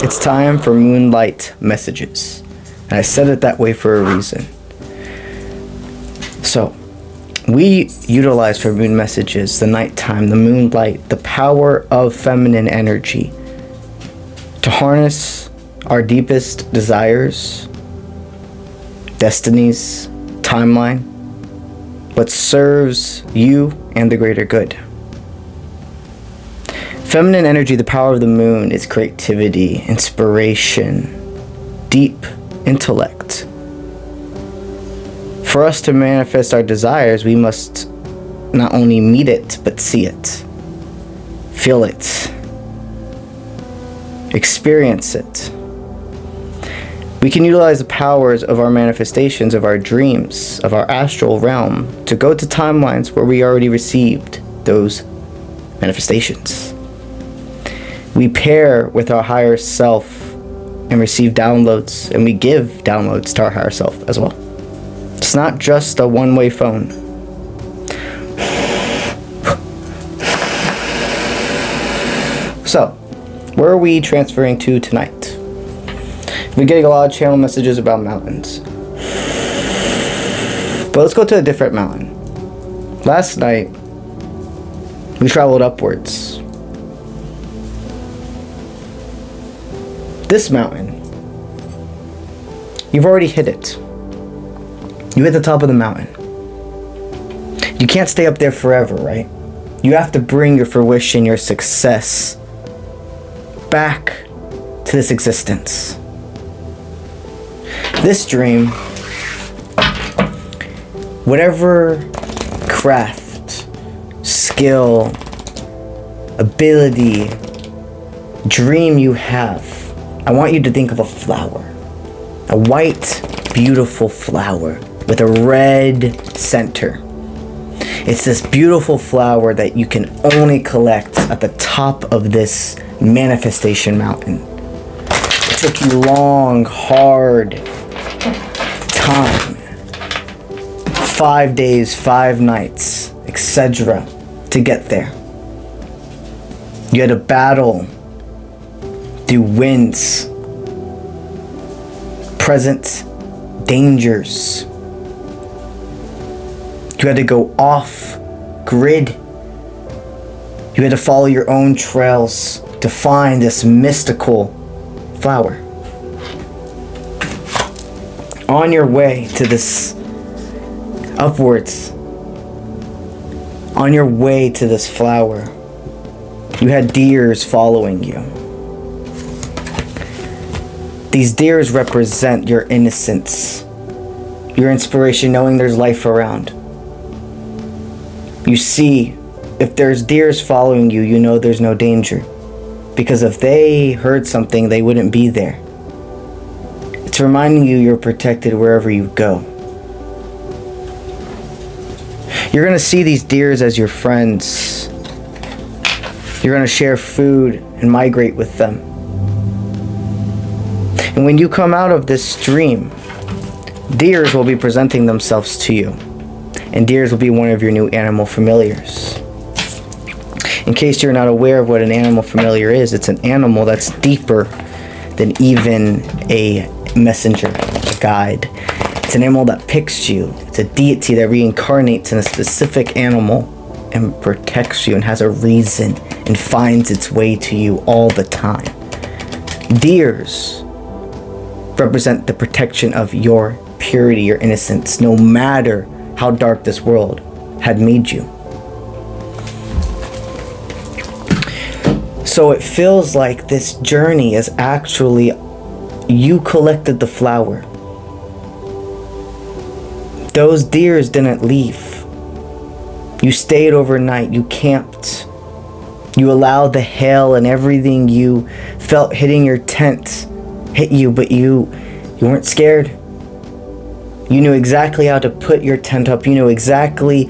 It's time for Moonlight messages. And I said it that way for a reason. So, we utilize for moon messages the nighttime, the moonlight, the power of feminine energy to harness our deepest desires, destinies, timeline, what serves you and the greater good. Feminine energy, the power of the moon, is creativity, inspiration, deep intellect. For us to manifest our desires, we must not only meet it, but see it, feel it, experience it. We can utilize the powers of our manifestations, of our dreams, of our astral realm to go to timelines where we already received those manifestations. We pair with our higher self and receive downloads, and we give downloads to our higher self as well. It's not just a one-way phone. So, where are we transferring to tonight? We're getting a lot of channel messages about mountains. But let's go to a different mountain. Last night, we traveled upwards. This mountain, you've already hit it. You hit the top of the mountain. You can't stay up there forever, right? You have to bring your fruition, your success back to this existence. This dream, whatever craft, skill, ability, dream you have, I want you to think of a flower. A white, beautiful flower with a red center. It's this beautiful flower that you can only collect at the top of this manifestation mountain. It took you long, hard time. 5 days, 5 nights, etc. to get there. You had to battle through winds, present dangers. You had to go off grid. You had to follow your own trails to find this mystical flower. On your way to this upwards, on your way to this flower, you had deers following you. These deers represent your innocence, your inspiration, knowing there's life around. You see, if there's deers following you, you know there's no danger. Because if they heard something, they wouldn't be there. It's reminding you you're protected wherever you go. You're going to see these deers as your friends. You're going to share food and migrate with them. And when you come out of this dream, deers will be presenting themselves to you. And deers will be one of your new animal familiars. In case you're not aware of what an animal familiar is, it's an animal that's deeper than even a messenger, a guide. It's an animal that picks you. It's a deity that reincarnates in a specific animal and protects you and has a reason and finds its way to you all the time. Deers represent the protection of your purity, your innocence, no matter how dark this world had made you. So it feels like this journey is actually, you collected the flower. Those deers didn't leave. You stayed overnight, you camped. You allowed the hail and everything you felt hitting your tent hit you, but you weren't scared. You knew exactly how to put your tent up. You knew exactly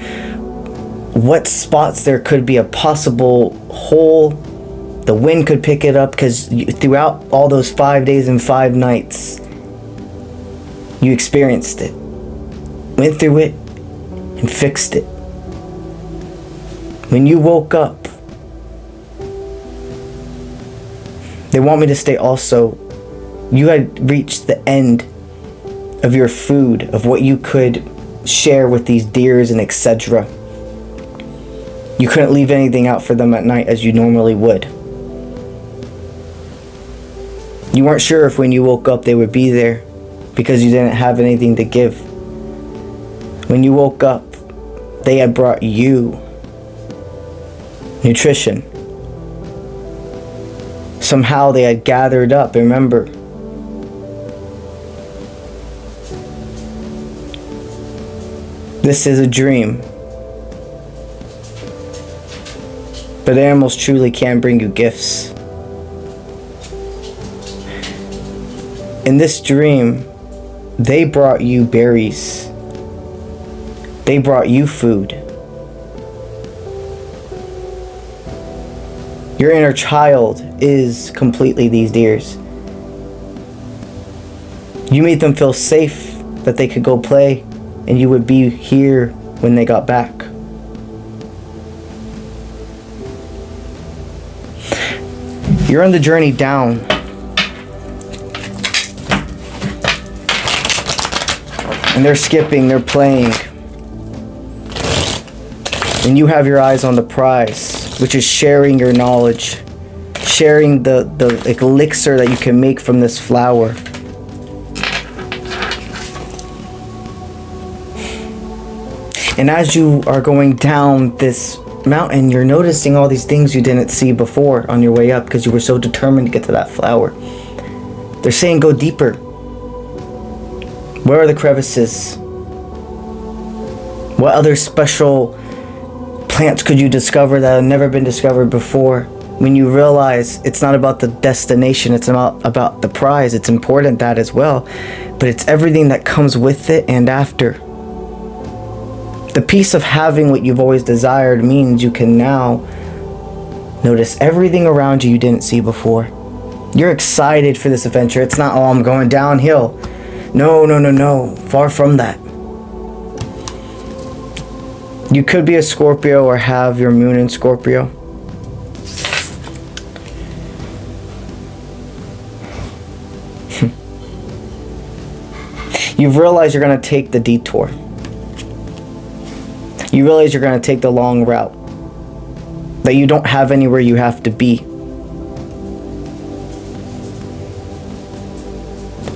what spots there could be a possible hole. The wind could pick it up because throughout all those 5 days and 5 nights, you experienced it, went through it, and fixed it. When you woke up, They want me to stay also. You had reached the end of your food, of what you could share with these deers and etc. You couldn't leave anything out for them at night as you normally would. You weren't sure if when you woke up they would be there because you didn't have anything to give. When you woke up, they had brought you nutrition. Somehow they had gathered up, remember. This is a dream. But animals truly can bring you gifts. In this dream, they brought you berries. They brought you food. Your inner child is completely these deers. You made them feel safe that they could go play and you would be here when they got back. You're on the journey down. And they're skipping, they're playing. And you have your eyes on the prize, which is sharing your knowledge. Sharing the elixir that you can make from this flower. And as you are going down this mountain, you're noticing all these things you didn't see before on your way up because you were so determined to get to that flower. They're saying go deeper. Where are the crevices? What other special plants could you discover that have never been discovered before? When you realize it's not about the destination, it's about the prize. It's important, that as well, but it's everything that comes with it and after. The peace of having what you've always desired means you can now notice everything around you didn't see before. You're excited for this adventure. It's not, oh, I'm going downhill. No. Far from that. You could be a Scorpio or have your moon in Scorpio. You've realized you're going to take the detour. You realize you're going to take the long route. That you don't have anywhere you have to be.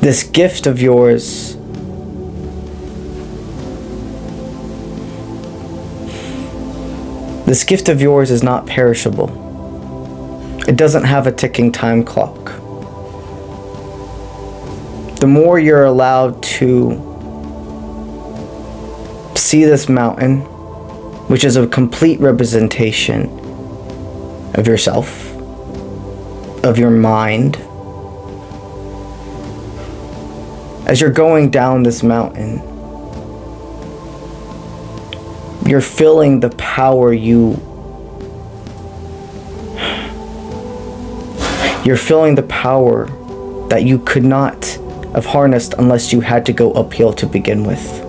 This gift of yours is not perishable. It doesn't have a ticking time clock. The more you're allowed to see this mountain, which is a complete representation of yourself, of your mind. As you're going down this mountain, you're feeling the power you're feeling the power that you could not have harnessed unless you had to go uphill to begin with.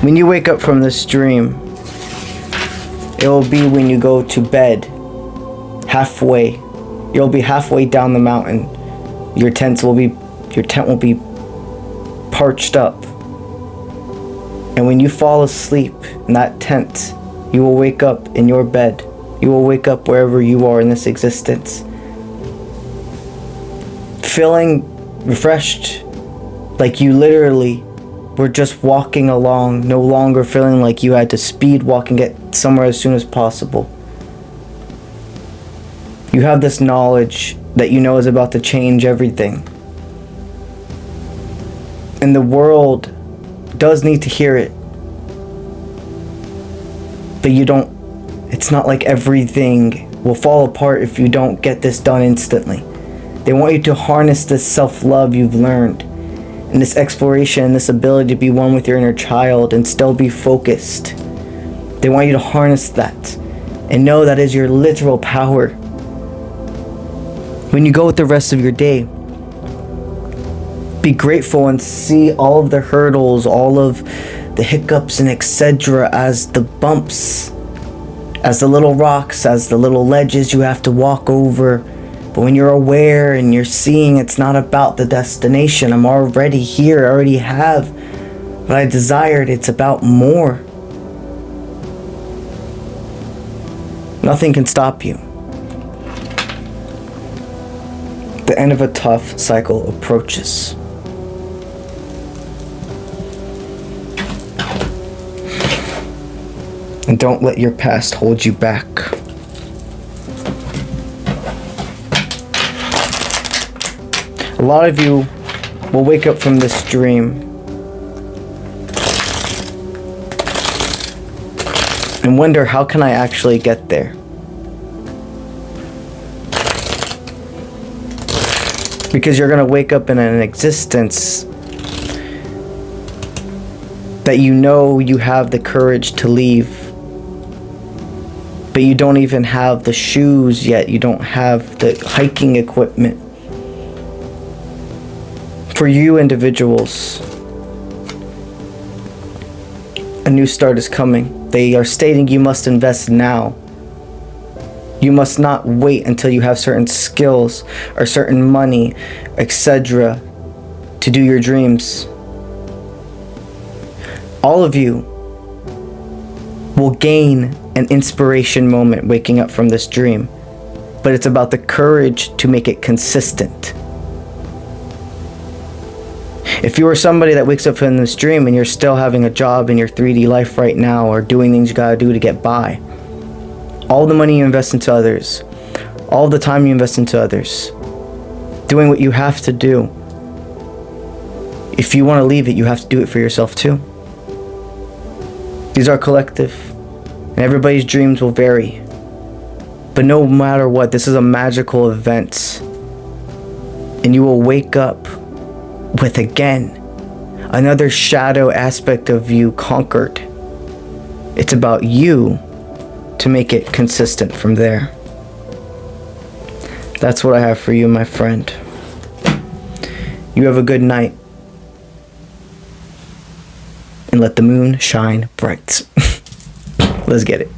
When you wake up from this dream, it will be when you go to bed, halfway. You'll be halfway down the mountain. Your tent will be parched up. And when you fall asleep in that tent, you will wake up in your bed. You will wake up wherever you are in this existence, feeling refreshed, like you literally were just walking along, no longer feeling like you had to speed walk and get somewhere as soon as possible. You have this knowledge that you know is about to change everything. And the world does need to hear it. But it's not like everything will fall apart if you don't get this done instantly. They want you to harness this self-love you've learned, and this exploration, this ability to be one with your inner child and still be focused. They want you to harness that and know that is your literal power. When you go with the rest of your day, Be grateful and see all of the hurdles, all of the hiccups and etc. as the bumps, as the little rocks, as the little ledges you have to walk over. But when you're aware and you're seeing it's not about the destination, I'm already here, I already have what I desired, it's about more. Nothing can stop you. The end of a tough cycle approaches. And don't let your past hold you back. A lot of you will wake up from this dream and wonder, how can I actually get there? Because you're going to wake up in an existence that you know you have the courage to leave. But you don't even have the shoes yet. You don't have the hiking equipment. For you individuals, a new start is coming. They are stating you must invest now. You must not wait until you have certain skills or certain money, etc., to do your dreams. All of you will gain an inspiration moment waking up from this dream, but it's about the courage to make it consistent. If you are somebody that wakes up from this dream and you're still having a job in your 3D life right now, or doing things you gotta do to get by, all the money you invest into others, all the time you invest into others, doing what you have to do, if you want to leave it, you have to do it for yourself too. These are collective, and everybody's dreams will vary. But no matter what, this is a magical event. And you will wake up with, again, another shadow aspect of you conquered. It's about you to make it consistent from there. That's what I have for you, my friend. You have a good night. And let the moon shine bright. Let's get it.